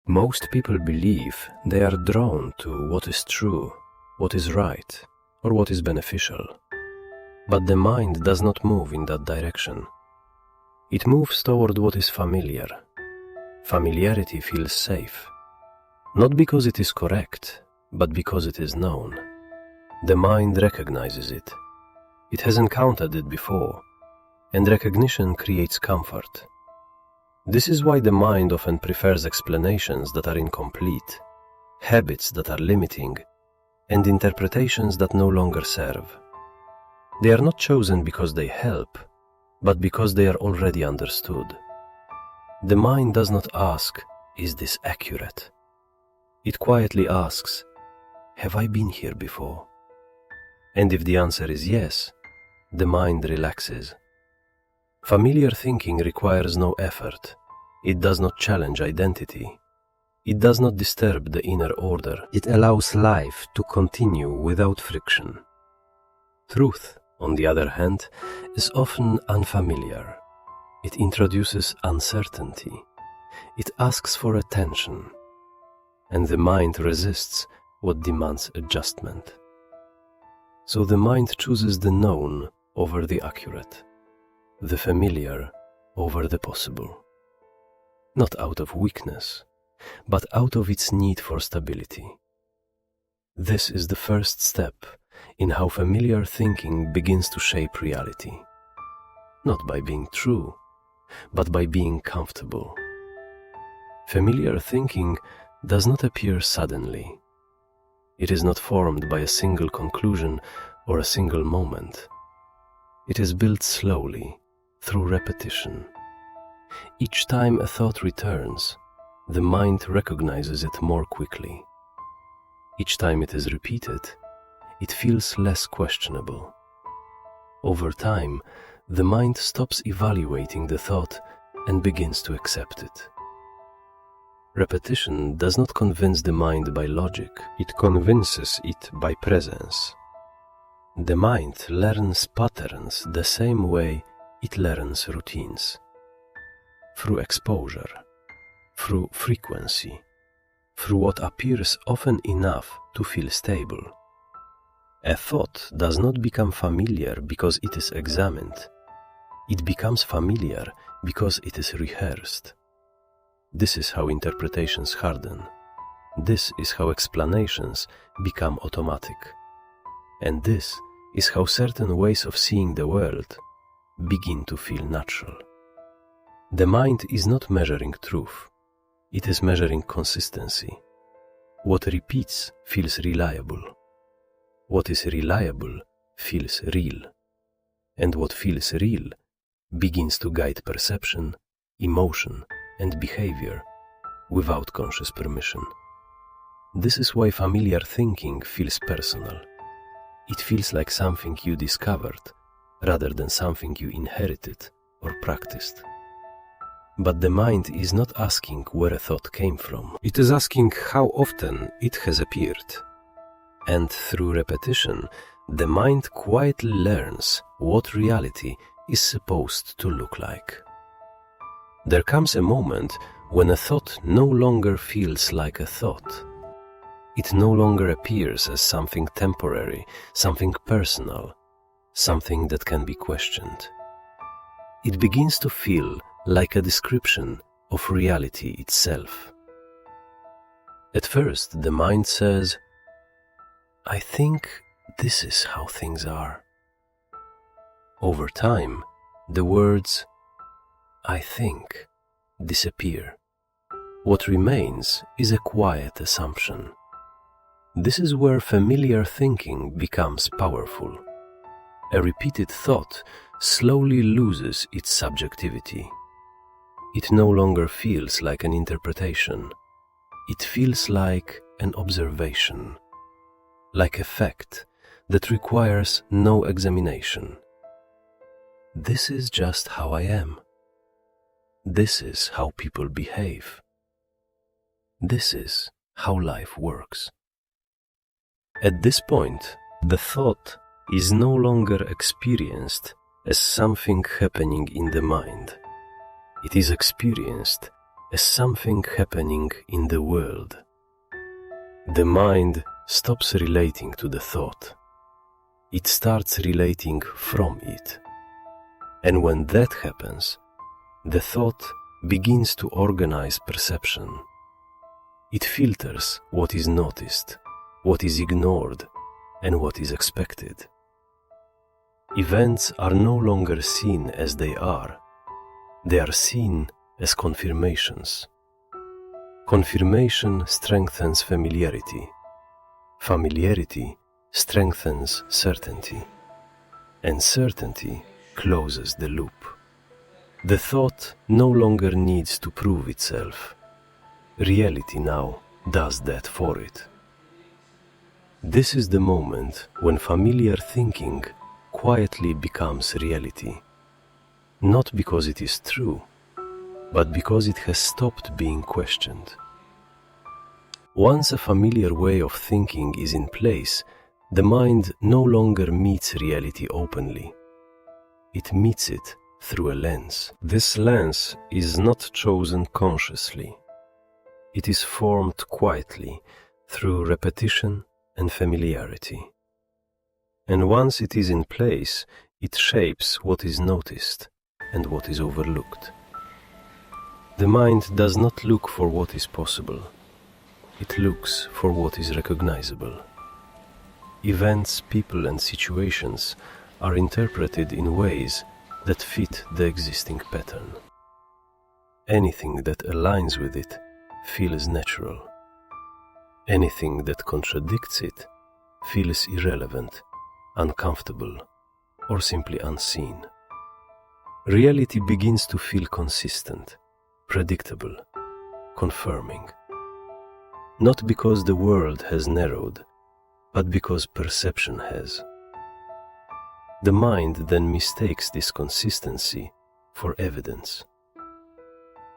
Most people believe they are drawn to what is true, what is right, or what is beneficial. But the mind does not move in that direction. It moves toward what is familiar. Familiarity feels safe, not because it is correct, but because it is known. The mind recognizes it. It has encountered it before, and recognition creates comfort. This is why the mind often prefers explanations that are incomplete, habits that are limiting, and interpretations that no longer serve. They are not chosen because they help, but because they are already understood. The mind does not ask, "Is this accurate?" It quietly asks, "Have I been here before?" And if the answer is yes, the mind relaxes. Familiar thinking requires no effort. It does not challenge identity. It does not disturb the inner order. It allows life to continue without friction. Truth, on the other hand, is often unfamiliar. It introduces uncertainty. It asks for attention. And the mind resists what demands adjustment. So the mind chooses the known over the accurate, the familiar over the possible. Not out of weakness, but out of its need for stability. This is the first step in how familiar thinking begins to shape reality. Not by being true, but by being comfortable. Familiar thinking does not appear suddenly. It is not formed by a single conclusion or a single moment. It is built slowly, through repetition. Each time a thought returns, the mind recognizes it more quickly. Each time it is repeated, it feels less questionable. Over time, the mind stops evaluating the thought and begins to accept it. Repetition does not convince the mind by logic, it convinces it by presence. The mind learns patterns the same way it learns routines. Through exposure, through frequency, through what appears often enough to feel stable. A thought does not become familiar because it is examined. It becomes familiar because it is rehearsed. This is how interpretations harden. This is how explanations become automatic. And this is how certain ways of seeing the world begin to feel natural. The mind is not measuring truth. It is measuring consistency. What repeats feels reliable. What is reliable feels real. And what feels real begins to guide perception, emotion, and behavior without conscious permission. This is why familiar thinking feels personal. It feels like something you discovered rather than something you inherited or practiced. But the mind is not asking where a thought came from. It is asking how often it has appeared. And through repetition, the mind quietly learns what reality is supposed to look like. There comes a moment when a thought no longer feels like a thought. It no longer appears as something temporary, something personal, something that can be questioned. It begins to feel like a description of reality itself. At first, the mind says, "I think this is how things are." Over time, the words "I think" disappear. What remains is a quiet assumption. This is where familiar thinking becomes powerful. A repeated thought slowly loses its subjectivity. It no longer feels like an interpretation. It feels like an observation, like a fact that requires no examination. This is just how I am. This is how people behave. This is how life works. At this point, the thought is no longer experienced as something happening in the mind. It is experienced as something happening in the world. The mind stops relating to the thought. It starts relating from it. And when that happens, the thought begins to organize perception. It filters what is noticed, what is ignored, and what is expected. Events are no longer seen as they are seen as confirmations. Confirmation strengthens familiarity. Familiarity strengthens certainty. And certainty closes the loop. The thought no longer needs to prove itself. Reality now does that for it. This is the moment when familiar thinking quietly becomes reality, not because it is true, but because it has stopped being questioned. Once a familiar way of thinking is in place, the mind no longer meets reality openly. It meets it through a lens. This lens is not chosen consciously. It is formed quietly through repetition and familiarity. And once it is in place, it shapes what is noticed and what is overlooked. The mind does not look for what is possible. It looks for what is recognizable. Events, people, and situations are interpreted in ways that fit the existing pattern. Anything that aligns with it feels natural. Anything that contradicts it feels irrelevant, uncomfortable, or simply unseen. Reality begins to feel consistent, predictable, confirming. Not because the world has narrowed, but because perception has. The mind then mistakes this consistency for evidence.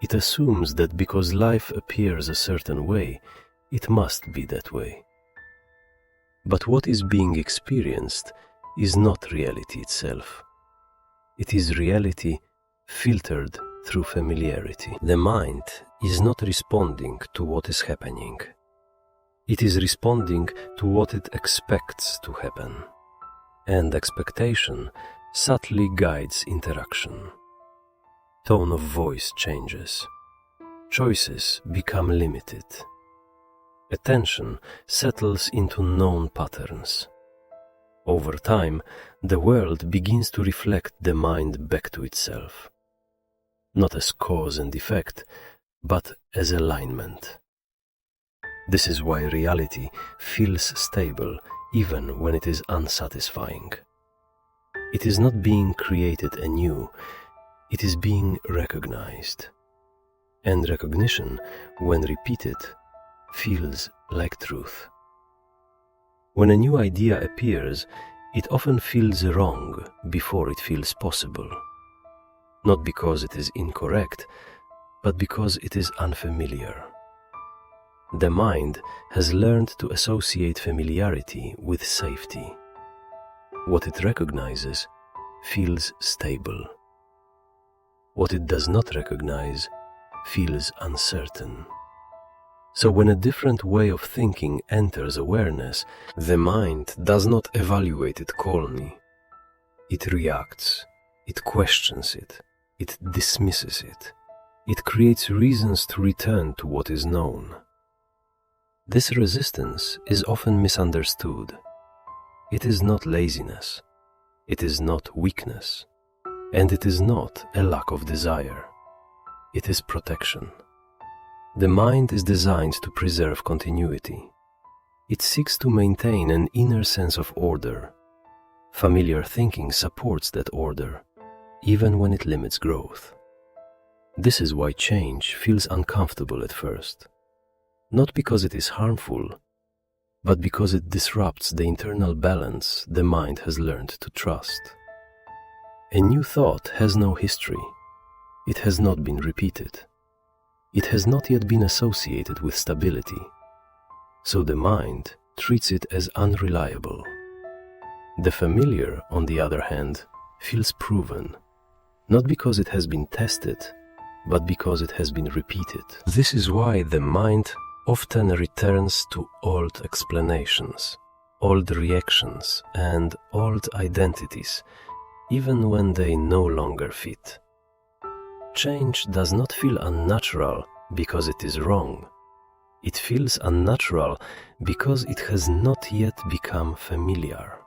It assumes that because life appears a certain way, it must be that way. But what is being experienced is not reality itself. It is reality filtered through familiarity. The mind is not responding to what is happening. It is responding to what it expects to happen. And expectation subtly guides interaction. Tone of voice changes. Choices become limited. Attention settles into known patterns. Over time, the world begins to reflect the mind back to itself. Not as cause and effect, but as alignment. This is why reality feels stable even when it is unsatisfying. It is not being created anew, it is being recognized. And recognition, when repeated, feels like truth. When a new idea appears, it often feels wrong before it feels possible. Not because it is incorrect, but because it is unfamiliar. The mind has learned to associate familiarity with safety. What it recognizes feels stable. What it does not recognize feels uncertain. So when a different way of thinking enters awareness, the mind does not evaluate it calmly. It reacts, it questions it, it dismisses it. It creates reasons to return to what is known. This resistance is often misunderstood. It is not laziness, it is not weakness, and it is not a lack of desire. It is protection. The mind is designed to preserve continuity. It seeks to maintain an inner sense of order. Familiar thinking supports that order, even when it limits growth. This is why change feels uncomfortable at first. Not because it is harmful, but because it disrupts the internal balance the mind has learned to trust. A new thought has no history. It has not been repeated. It has not yet been associated with stability. So the mind treats it as unreliable. The familiar, on the other hand, feels proven, not because it has been tested, but because it has been repeated. This is why the mind often returns to old explanations, old reactions, and old identities, even when they no longer fit. Change does not feel unnatural because it is wrong. It feels unnatural because it has not yet become familiar.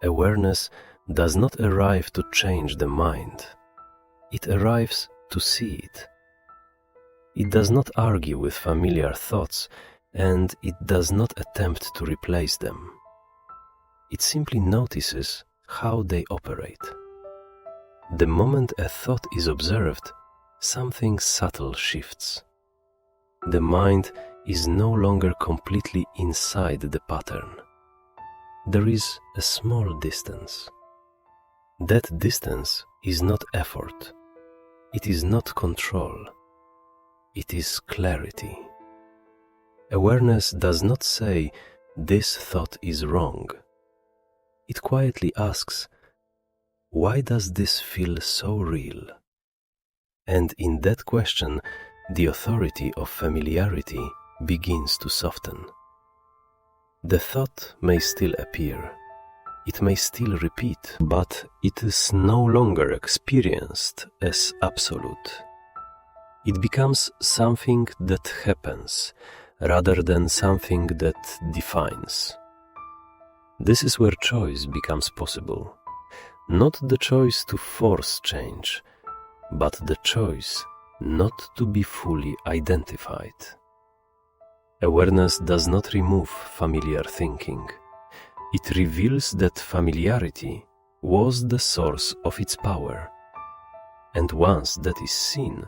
Awareness does not arrive to change the mind. It arrives to see it. It does not argue with familiar thoughts, and it does not attempt to replace them. It simply notices how they operate. The moment a thought is observed, something subtle shifts. The mind is no longer completely inside the pattern. There is a small distance. That distance is not effort. It is not control. It is clarity. Awareness does not say, "This thought is wrong." It quietly asks, "Why does this feel so real?" And in that question, the authority of familiarity begins to soften. The thought may still appear. It may still repeat, but it is no longer experienced as absolute. It becomes something that happens, rather than something that defines. This is where choice becomes possible. Not the choice to force change, but the choice not to be fully identified. Awareness does not remove familiar thinking. It reveals that familiarity was the source of its power. And once that is seen,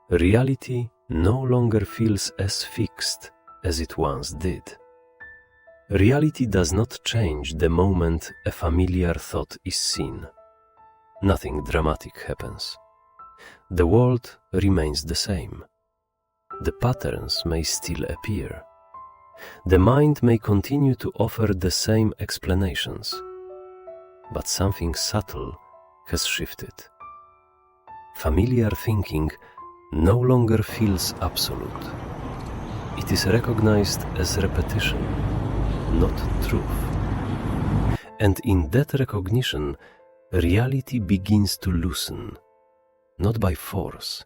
reality no longer feels as fixed as it once did. Reality does not change the moment a familiar thought is seen. Nothing dramatic happens. The world remains the same. The patterns may still appear. The mind may continue to offer the same explanations, but something subtle has shifted. Familiar thinking no longer feels absolute. It is recognized as repetition, not truth. And in that recognition, reality begins to loosen, not by force,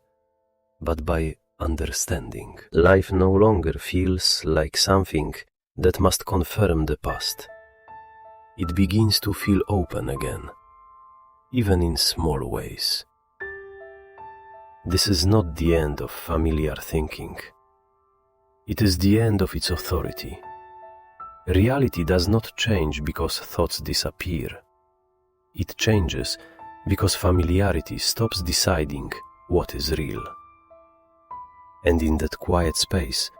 but by understanding. Life no longer feels like something that must confirm the past. It begins to feel open again, even in small ways. This is not the end of familiar thinking. It is the end of its authority. Reality does not change because thoughts disappear. It changes because familiarity stops deciding what is real. And in that quiet space,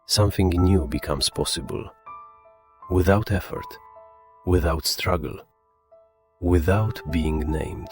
something new becomes possible. Without effort, without struggle, without being named.